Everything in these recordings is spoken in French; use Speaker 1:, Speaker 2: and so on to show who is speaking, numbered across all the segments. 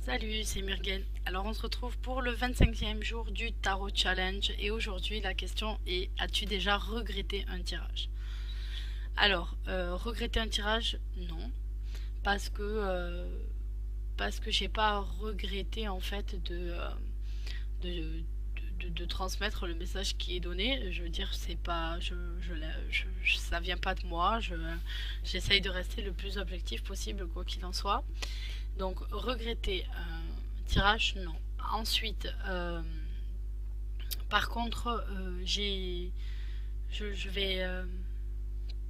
Speaker 1: Salut, c'est Murgen. Alors on se retrouve pour le 25e jour du Tarot Challenge et aujourd'hui la question est as-tu déjà regretté un tirage? Alors, regretter un tirage, non, parce que j'ai pas regretté en fait de, de transmettre le message qui est donné. Je veux dire, c'est pas, ça vient pas de moi. J'essaye de rester le plus objectif possible quoi qu'il en soit. Donc regretter un tirage, non. Ensuite, par contre, je vais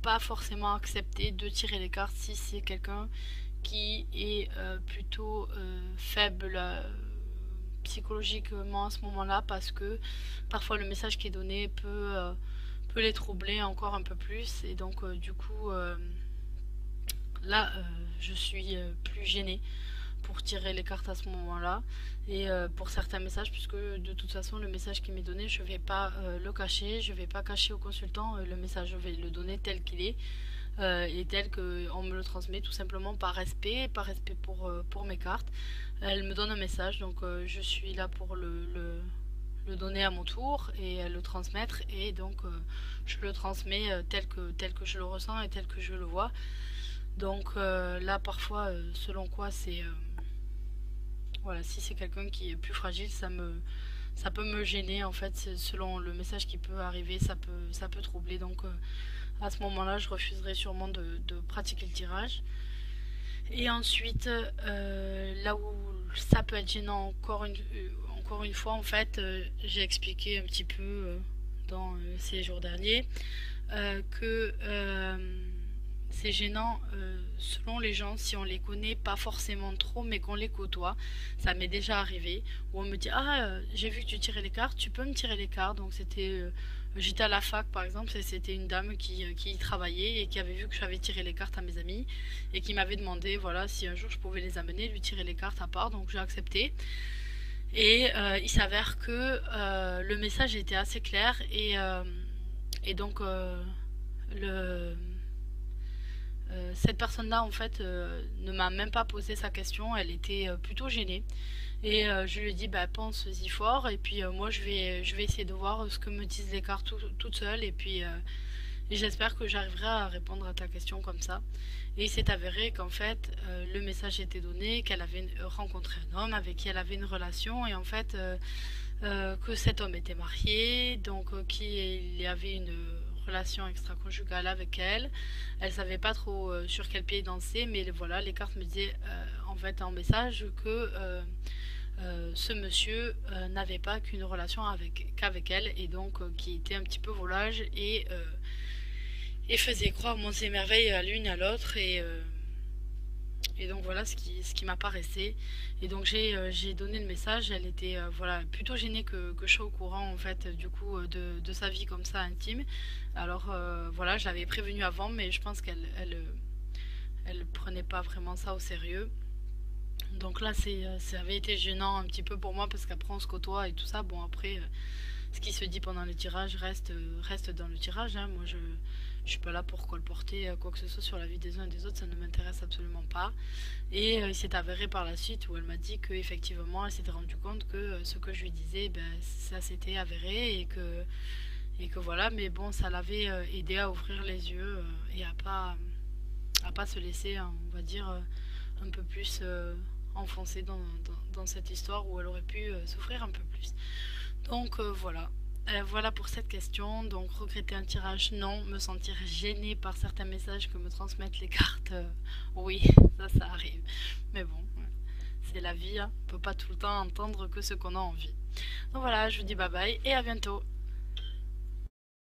Speaker 1: pas forcément accepter de tirer les cartes si c'est quelqu'un qui est plutôt faible psychologiquement à ce moment-là, parce que parfois le message qui est donné peut les troubler encore un peu plus, et donc du coup là je suis plus gênée pour tirer les cartes à ce moment-là et pour certains messages, puisque de toute façon le message qui m'est donné je vais pas le cacher, je vais pas cacher au consultant le message, je vais le donner tel qu'il est et tel qu'on me le transmet tout simplement par respect pour mes cartes. Elle me donne un message, donc je suis là pour le donner à mon tour et le transmettre, et donc je le transmets tel que je le ressens et tel que je le vois. Donc là parfois selon quoi c'est voilà, si c'est quelqu'un qui est plus fragile, ça peut me gêner en fait, selon le message qui peut arriver, ça peut troubler. Donc à ce moment-là, je refuserai sûrement de pratiquer le tirage. Et ensuite, là où ça peut être gênant encore une fois, en fait, j'ai expliqué un petit peu dans ces jours derniers que c'est gênant selon les gens, si on les connaît pas forcément trop mais qu'on les côtoie. Ça m'est déjà arrivé où on me dit ah j'ai vu que tu tirais les cartes, tu peux me tirer les cartes. Donc c'était j'étais à la fac par exemple, et c'était une dame qui y travaillait et qui avait vu que j'avais tiré les cartes à mes amis et qui m'avait demandé voilà si un jour je pouvais les amener, lui tirer les cartes à part. Donc j'ai accepté. Et il s'avère que le message était assez clair, et donc le cette personne-là, en fait, ne m'a même pas posé sa question. Elle était plutôt gênée. Et je lui ai dit, bah, pense-y fort. Et puis, moi, je vais essayer de voir ce que me disent les cartes toute seule. Et puis, et j'espère que j'arriverai à répondre à ta question comme ça. Et il s'est avéré qu'en fait, le message était donné, qu'elle avait rencontré un homme avec qui elle avait une relation. Et en fait, que cet homme était marié, donc qu'il y avait une relation extra-conjugale avec elle. Elle savait pas trop sur quel pied danser, mais voilà, les cartes me disaient en fait en message que ce monsieur n'avait pas qu'une relation qu'avec elle, et donc qui était un petit peu volage et faisait croire monts et merveilles à l'une à l'autre, et donc voilà ce qui m'apparaissait. Et donc j'ai donné le message. Elle était voilà, plutôt gênée que je sois au courant en fait du coup de sa vie comme ça intime. Alors voilà, je l'avais prévenue avant, mais je pense elle prenait pas vraiment ça au sérieux. Donc là ça avait été gênant un petit peu pour moi, parce qu'après on se côtoie et tout ça. Bon après ce qui se dit pendant le tirage reste dans le tirage, hein. Moi je suis pas là pour colporter quoi que ce soit sur la vie des uns et des autres, ça ne m'intéresse absolument pas. Et il s'est avéré par la suite où elle m'a dit qu'effectivement elle s'était rendue compte que ce que je lui disais, ben, ça s'était avéré, et que voilà, mais bon, ça l'avait aidé à ouvrir les yeux et à pas se laisser, hein, on va dire, un peu plus enfoncée dans cette histoire où elle aurait pu souffrir un peu plus. Donc voilà. Voilà pour cette question. Donc regretter un tirage, non. Me sentir gênée par certains messages que me transmettent les cartes, oui, ça arrive. Mais bon, ouais, c'est la vie, hein. On peut pas tout le temps entendre que ce qu'on a envie. Donc voilà, je vous dis bye bye et à bientôt.